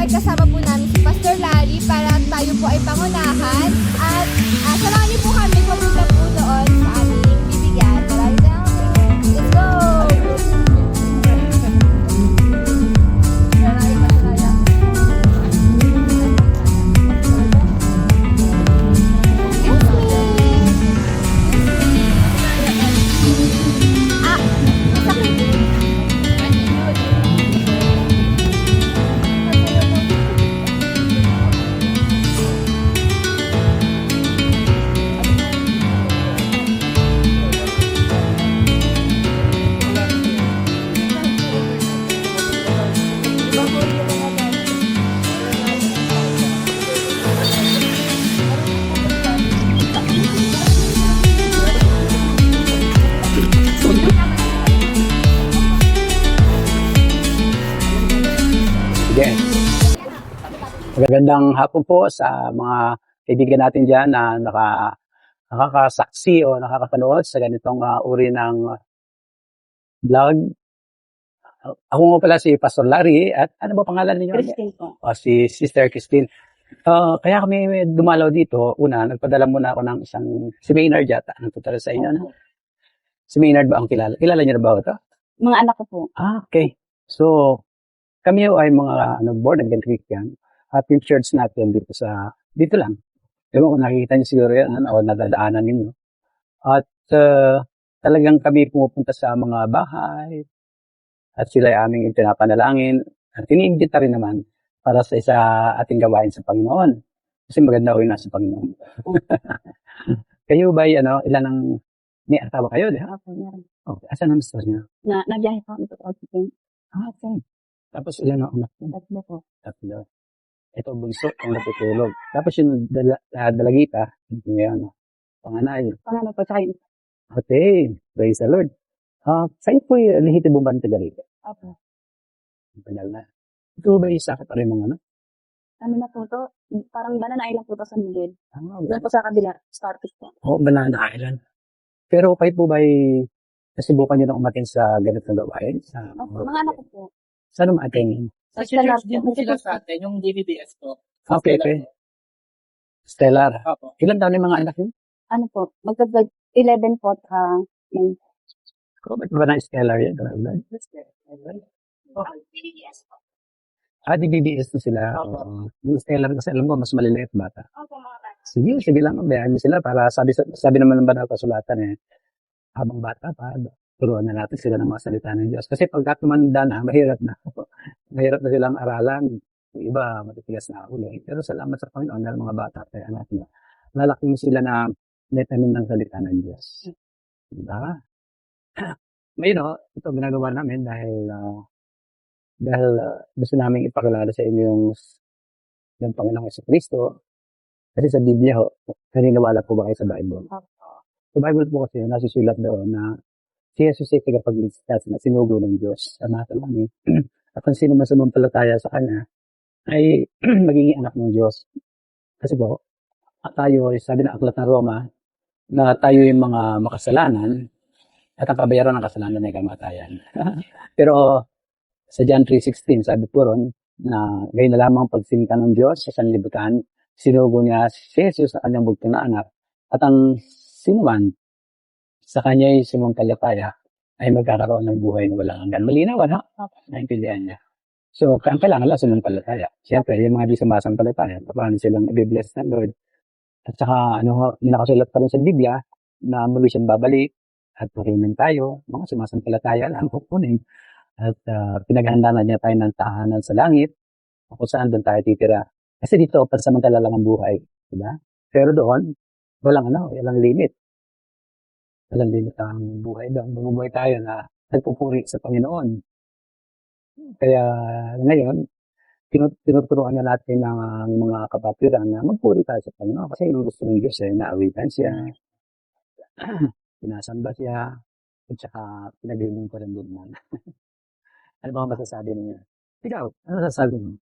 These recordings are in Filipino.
ay kasama po namin si Pastor Larry para tayo po ay pangunahan at samahan niyo po kami pumunta po doon sa aming bibigyan. Maraming salamat. Let's go! Sige. Magandang hapon po sa mga kaibigan natin dyan na nakakasaksi o nakakapanood sa ganitong uri ng vlog. Ako nga pala si Pastor Larry at ano ba pangalan ninyo? Christine po. Si Sister Christine. Kaya kami dumalaw dito. Una, nagpadala muna ako ng si Maynard yata. Ano po talaga sa inyo? No? Si Maynard ba ang kilala? Kilala niyo na ba ito? Mga anak ko po. Okay. So, kami ay mga born again Christian at yung church natin dito lang. Ewan kung nakikita niyo siguro yan o nadadaanan ninyo. At talagang kami pumupunta sa mga bahay at sila ay aming pinapanalangin at iniimbita rin naman para sa ating gawain sa Panginoon. Kasi maganda ko yung nasa Panginoon. Kayo ba may asawa kayo? Di ba? Okay, meron. Okay. Asan ang mister niyo? Nagbiyahe po kami sa Pilipinas. Okay. Tapos ilan ang anak mo? Tatlo po. Tatlo. Ito bunso ang natutulog. Tapos yung dalagita, ngayon, panganay. Pangalan po, tsaka yung Okay, praise the Lord. Saan po yung nahitib mo ba ng Tagalita? apo. Tagal na. Ito ba yung sakit pa rin mga ano? Ano na po to? Parang banana island po to sa Miguel. Doon Okay. po sa kabila, Starfish po. Oo, Banana Island. Pero kahit po ba nasubukan nyo na umatin sa ganitong gawain? Opo, mga anak ko po. Saan umatin? Sa Nag-church din po Stellar sila sa atin, yung DBBS po. Okay, okay. Stellar. Opo. Ilan taon yung mga anak yun? Ano po, magdagdag 11 po, yung Ba't ba na Stellar yan? DBBS na sila. Yung Stellar kasi alam ko, mas maliliit bata. Opo, mga bata. Sige lang, bayaan niyo sila para sabi naman ng banal kasulatan habang bata pa, turuan na natin sila ng mga salita ng Diyos. Kasi pagka tumanda na, mahirap na. Mahirap na silang aralan. Yung iba, matitigas na ulo. Pero salamat sa Panginoon dahil mga bata, kaya natin lalaking sila na netamin ng salita ng Diyos. Diba? Ngayon, ito ginagawa namin dahil gusto namin ipakilala sa inyo yung Panginoong Jesucristo. Kasi sa Biblia, naniniwala po ba kayo sa Bible? Sa Bible po kasi nasusulat doon na si Jesus ay tagapagligtas na sinugo ng Diyos sa mga kami. At kung sino man sumampalataya sa Kanya ay magiging anak ng Diyos. Kasi po, tayo, sabi ng Aklat ng Roma, na tayo yung mga makasalanan at ang kabayaran ng kasalanan ay kamatayan. Pero sa John 3:16, sabi po ron na gayon na lamang pagsinta ng Diyos sa sanlibutan, sinugo niya si Jesus sa kanyang bugtong na anak at ang sinuman sa kanya'y sumampalataya ay magkakaroon ng buhay na walang hanggan. Malinaw, ha? Naintindihan niya. So, ang kailangan lang sumampalataya. Siyempre, yung mga di sumasampalataya, paano silang i-bless ng Lord. At saka, yung nakasulat pa rin sa Biblia, na muli siyang babalik at purihin tayo, mga sumasampalataya lang kukunin. At pinaghanda na niya tayo ng tahanan sa langit, kung saan doon tayo titira. Kasi dito, pansamantala lang ang buhay. Diba? Pero doon, walang limit. Walang limit ang buhay doon. Bumubuhay tayo na nagpupuri sa Panginoon. Kaya ngayon, tinuturuan na natin ng mga kapatiran na magpuri tayo sa Panginoon. Kasi yung gusto ng Diyos naawitan siya, pinasamba siya, at saka pinaglilingkuran ko rin din naman. Ano ba ang masasabi niyo? Ikaw, ano masasabi mo?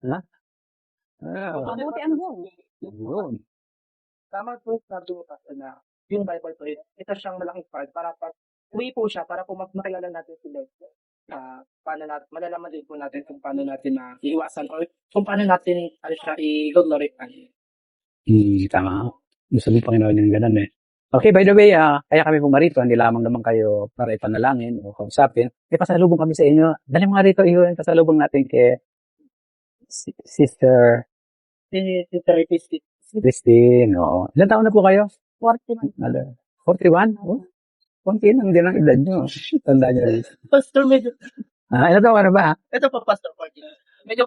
Ha? Mabuti ang buong. Yun. Tama po sabi mo kasi na yung Bible po, ito siyang malaking part para uwi po siya para po makilala natin si Lord. paano natin, malalaman din po natin kung paano natin na iiwasan or kung paano natin ano siya i-glorify. Tama. Gusto ng Panginoon yung ganun eh. Okay, by the way, kaya kami pumarito, hindi lamang naman kayo para ipanalangin o kausapin. May pasalubong kami sa inyo. Dali mga rito, yung pasalubong natin kay Sister Si therapist, Christine. Oo. Ilan taon na po kayo? 40 Ano? 41? Oh, konti lang din ang edad nyo. Tanda nyo rin. Pastor, medyo, Ilan taon ka na ba? ito po, Pastor, medyo,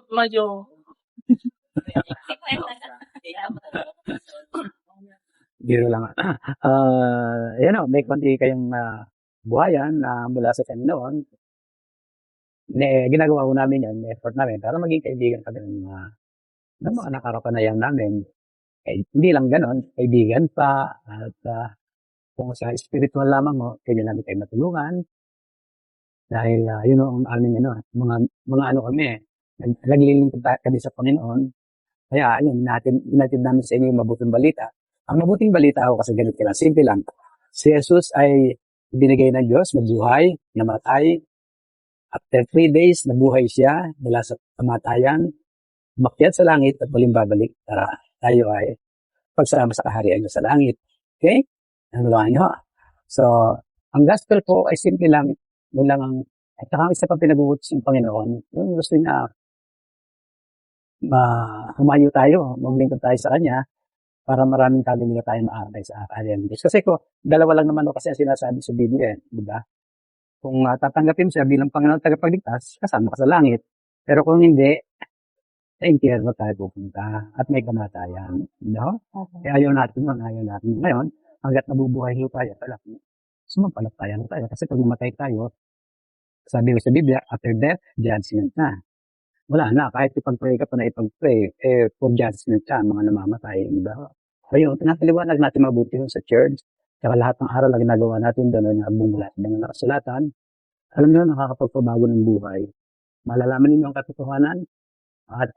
Biro lang. Yan o, may konti kayong buhayan na mula sa Panginoon. Ginagawa ko namin yan, effort namin, para maging kaibigan kami ng mga nakarapanayan namin. Hindi lang ganon, kaibigan pa, at kung sa spiritual lamang mo, kailan namin kayo matulungan. Dahil yun ang aming mga ano kami, naglilingkod kami sa Panginoon. Kaya ayun, natin namin sa inyo yung mabuting balita. Ang mabuting balita ako kasi ganito lang, simple lang. Si Jesus ay binigay ng Diyos, nabuhay, namatay. After 3 days, nabuhay siya mula sa kamatayan, umakyat sa langit at muling babalik para tayo ay pagsama sa kaharian niya sa langit. Okay? Ano lang nyo? So, ang gospel po ay simple lang. Yun lang ang, at saka ang isa pang pinag-uutos ng Panginoon, yung gusto niya, humayo tayo, maglingkod tayo sa Kanya, para maraming kaluluwa tayo maakay sa kaharian ng Diyos. Kasi dalawa lang naman kasi ang sinasabi sa Biblia, di ba? Kung tatanggapin siya bilang Panginoon tagapagligtas, kasama ka sa langit. Pero kung hindi, sa impyerno tayo pupunta at may kamatayan. No? Kaya ayaw natin. Ngayon, hanggat nabubuhay tayo, sumampalataya tayo. Kasi pag mamatay tayo, sabi ko sa Biblia, after death, judgment na. Wala na, kahit ipag-pray ka pa na ipag-pray, for judgment ka, mga namamatay. Diba? Ayun, pinapaliwanag natin mabuti yun sa church. Saka lahat ng aral na ginagawa natin doon na bumulat ng nakasulatan. Alam nyo, nakakapagpabago ng buhay. Malalaman ninyo ang katotohanan at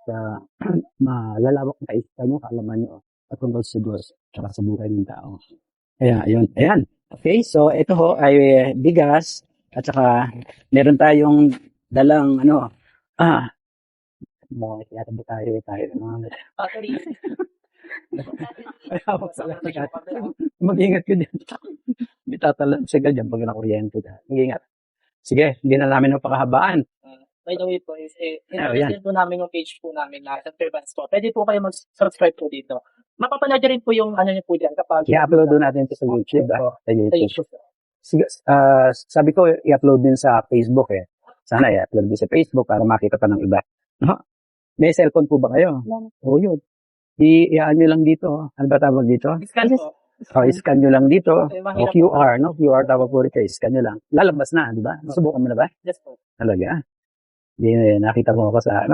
malalawak ang kaisipan nyo, kaalaman nyo at tungkol sa Diyos at sa buhay ng tao. Kaya, ayun. Ayan. Okay, so ito ho ay bigas at saka meron tayong dalang mga tinatabi tayo. Actually, Ay, hawak sa lahat. Mag-ingat ka dyan. May tatalan siya dyan pag nakuryente ka. Mag-ingat. Sige, hindi na namin napakahabaan. by the way po, is yan. po namin yung page po namin na sa Fairbanks po. Pwede po kayo mag-subscribe po dito. Mapapanood rin po yung ano niyo po dyan kapag I-upload doon natin ito sa YouTube. Sa sa YouTube. YouTube. Sige, sabi ko, i-upload din sa Facebook eh. Sana i-upload din sa Facebook para makita pa ng iba. No? May cellphone po ba kayo? Oo, yun. I-ano nyo lang dito. Ano ba tawag dito? Scan po. I-scan nyo lang dito. O Mahirap po. QR, no? QR tawag po rin. I-scan nyo lang. Lalabas na, di ba? Nasubukan mo na ba? Yes po. Talaga? Hindi, nakita mo ako sa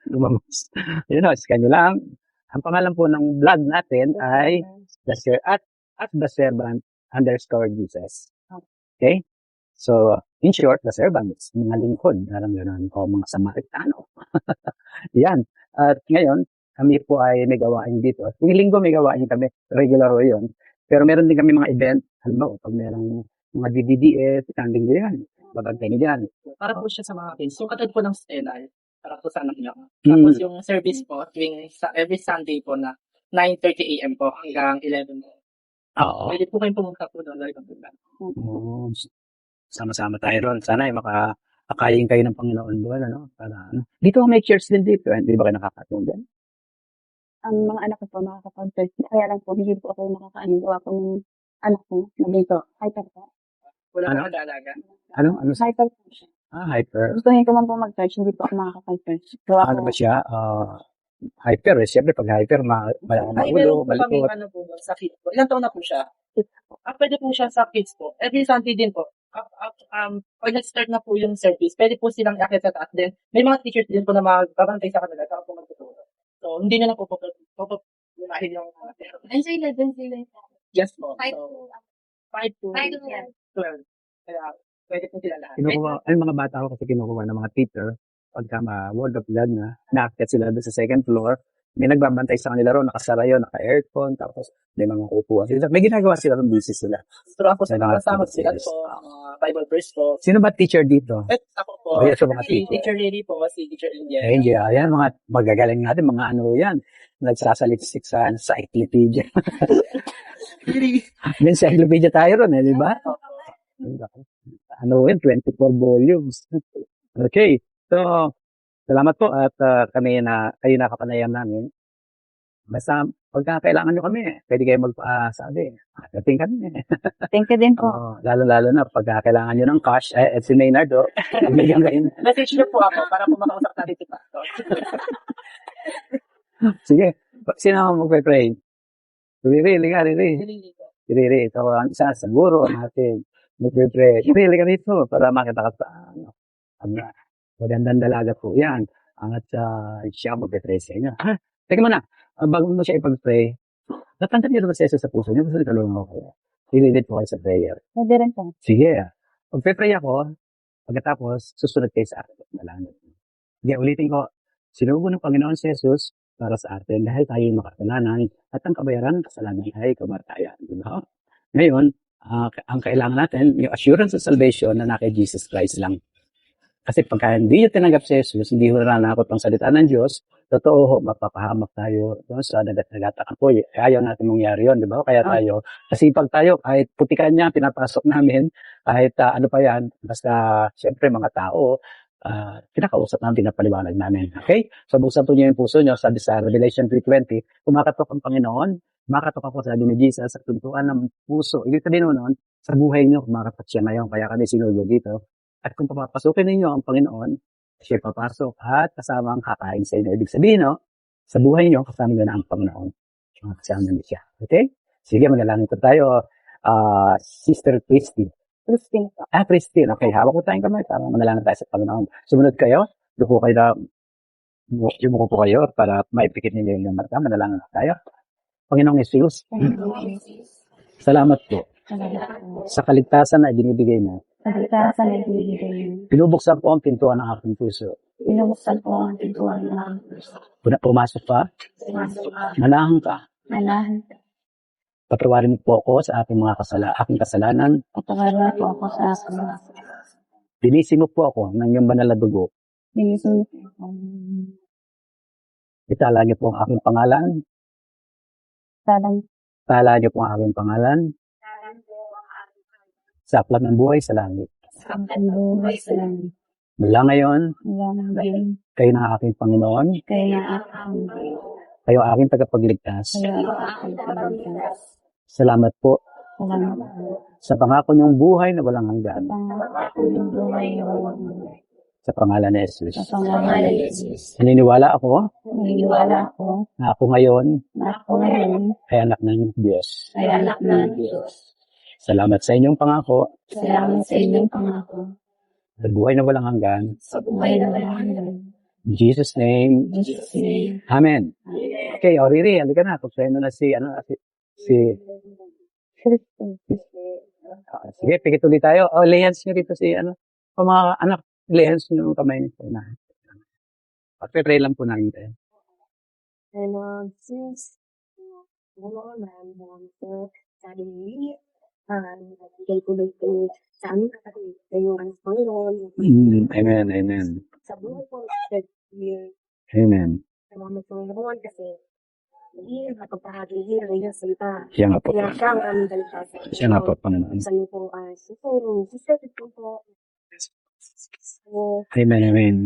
lumabas. Yun o, scan nyo lang. Ang pangalan po ng vlog natin ay at the servant _Jesus. Okay? So, in short, the servants, mga lingkod, parang gano'n, o mga Samaritano. Yan. At ngayon, kami po ay may gawain dito. Yung linggo may gawain kami, regular o yun. Pero meron din kami mga event. Halimbawa, pag merong mga DDDS, standing yan. Babagay niyo yan. Para po siya sa mga kids. Yung katad po ng Stella, para po sa anak niyo. Tapos yung service po, every Sunday po na 9:30 AM po hanggang 11 po. Oo. Pwede po kayong pumunta po doon. Oo. Sama-sama tayo ron. Sana ay makakayin kayo ng Panginoon doon. Ano? Para, ano. Dito may church din dito. Hindi ba kayo nakakatulong din? Ang mga anak ko po makakapag-church. Kaya lang po, hindi po ako makakaano. Gawa ko ng anak ko na dito. Hyper po. Wala Ano? po mag-aalaga. Ano Hyper po siya. hyper. Gusto niya ko man po mag-church. Hindi po ako makakapag-church. Gawa Ano ko. ba siya? Hyper. Siyempre, pag hyper, Ay, maulo, meron po kami malikot. ano po sa kids po. Ilang taon na po siya? Pwede po siya sa kids po. Every Sunday din po. Pag nag-start na po yung service, pwede po silang akit sa taas din. May mga teachers din po na magbabantay sa kanila. Saka po magtuturo. So, hindi nyo na po pupunahin yung And sila din sila. yes po. Five So, to 5 to 12. 12. Kaya, pwede po sila lahat. Kinukuha, ay mga bata ko kasi kinukuha ng mga teacher pagka ma-word of God na naakyat sila doon sa second floor may nagbabantay sa kanila ron, nakasara yun, naka-aircon, tapos may mga kukuha sila. May ginagawa sila ng busy sila. Turuan po sa May mga kasama sila activities. po, Bible verse po. Sino ba teacher dito? At ako po, Oh, yes, sa mga si teacher. Teacher Lily po, si Teacher India. Hindi, ayan, mga magagaling natin, mga ano yan, nagsasaliksik sa encyclopedia. May encyclopedia tayo ron, di ba? Ano yun, 24 volumes. Okay, so, salamat po at kayo nakapanayam namin. Basta, pagka kailangan nyo kami, pwede kayo magsabi. Dating kami. Thank you din po. Lalo-lalo na pagka kailangan nyo ng cash, si Maynardo, bigyan kayo. Message niyo po ako para po makausap natin si Pastor. Sige, sino ang magpe-pray? Riri, liga, Riri. Si Lily po. Riri, ito ang isa sa guro natin. Magpe-pray. Riri, liga dito para makita ka sa magandang dalaga po yan. At siya magpe-pray sa inyo. Ha? Teka muna, bago mo siya ipag-pray, natanggap niyo naman sa puso niyo, gusto tulungan ko kayo. Sililid po kayo sa prayer. Pwede rin po. Sige, magpe-pray ako, pagkatapos susunod kayo sa akin. Dalangin. Sige, ulitin ko, sinugo ng Panginoon si Jesus para sa atin dahil tayo makasalanan at ang kabayaran ng kasalanan ay kamatayan. Diba? Ngayon, ang kailangan natin, yung assurance of salvation na kay Jesus Christ lang. Kasi pagka hindi nyo tinanggap si Jesus, hindi ho nanakot ang salita ng Diyos, totoo, mapapahamak tayo sa dagat-dagat apoy. Ayaw natin mangyari yun, di ba? Kaya tayo, kasi pag tayo, kahit putikan niya, pinapasok namin, kahit ano pa yan, basta, siyempre, mga tao, kinakausap namin, pinapaliwanag namin. Okay? So, buksan po niyo yung puso niyo, sabi sa Revelation 3:20, kumakatok ang Panginoon, kumakatok ako, sabi ni Jesus, sa tuntuan ng puso. Ibig sabihin noon, sa buhay niyo, kumakatok siya ngayon, kaya kami sinugo dito. At kung papapasukin ninyo ang Panginoon, siya papasok at kasama ang kakain sa inyo. Ibig sabihin, no, sa buhay niyo, kasama niyo na ang Panginoon. Kasama niyo siya. Okay? Sige, manalangin ko tayo. Sister Christy. Christine po. Christine. Okay, hawak ko tayong kamay para manalangin tayo sa Panginoon. Sumunod kayo. Duko kayo na, yumuko po kayo para maipikit ninyo yung mata. Manalangin tayo. Panginoong Jesus, salamat po sa kaligtasan na ibinibigay na. Kaligtasan ay bibigay niyo. Pinubuksan po ang pintuan ng aking puso. Pinubuksan po ang pintuan ng aking puso. Pumasok pa, Pumasok ka. manahan ka. Manahan ka. Patawarin po ako sa aking aking kasalanan. Patawarin po ako sa aking mga kasalanan. Linisin mo po ako ng iyong banal na dugo. Linisin po ako. Itala niyo po ang aking pangalan. Salang Itala niyo po ang aking pangalan. Sa aklat ng buhay sa langit. sa aking buhay sa langit. Mula ngayon, Wala nang galing. kayo na aking Panginoon. Kaya aking Kayo ang aking tagapagligtas. kaya aking pagligtas. Salamat po Salamat po. sa pangako niyong buhay na walang hanggan. Pang buhay na walang hanggan. Sa pangalan ni Jesus. Sa pangalan ni Jesus. Naniniwala ako Naniniwala ako na ako ngayon na ako ngayon ay anak ng Diyos. ay anak ng Diyos. Salamat sa inyong pangako Salamat sa inyong pangako sa buhay na walang hanggan. sa buhay na walang hanggan. In Jesus' name, In Jesus' name. Amen. Okay, Riri, halika na. Kung na si Christine. sige, pikit ulit tayo. Lehans nyo dito si mga anak, lehans nyo yung kamay nito na. Pag-pray lang po namin tayo. And since bigay ko na ito sa aming kapatid sa iyong anak Panginoon. Amen, amen. Sa buhay ko, that year, Amen. salamat Panginoon kasi hindi nakapahagi niya ng iyong salita. Siya nga po. Kaya siya ang aming dalita. Siya nga po, Panginoon. Sa iyo po, sister ko po. So, Amen, amen.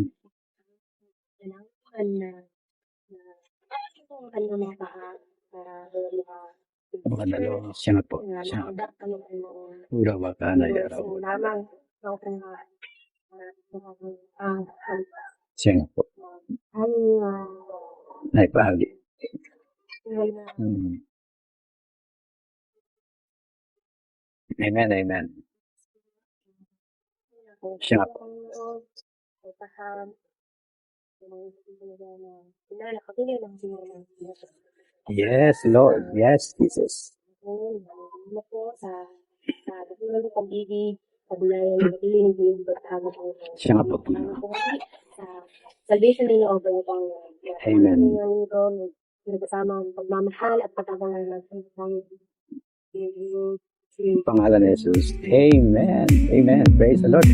kailangan na ito ang kanyang mga paa para Magandalo. Siya nga po. Siya nga po. nakadap kami Panginoon. Ura baka na yaraw. So, lamang ako kung Siya nga po. aming Naipahagi. buhay na Amen, amen. Siya nga po. Yes, Lord. Yes, Jesus. Sa Siya nga po. salvation din over itong Amen. Kasama ang pagmamahal at pagkakaroon ng Pangalan ni Jesus. Amen. Amen. Praise the Lord.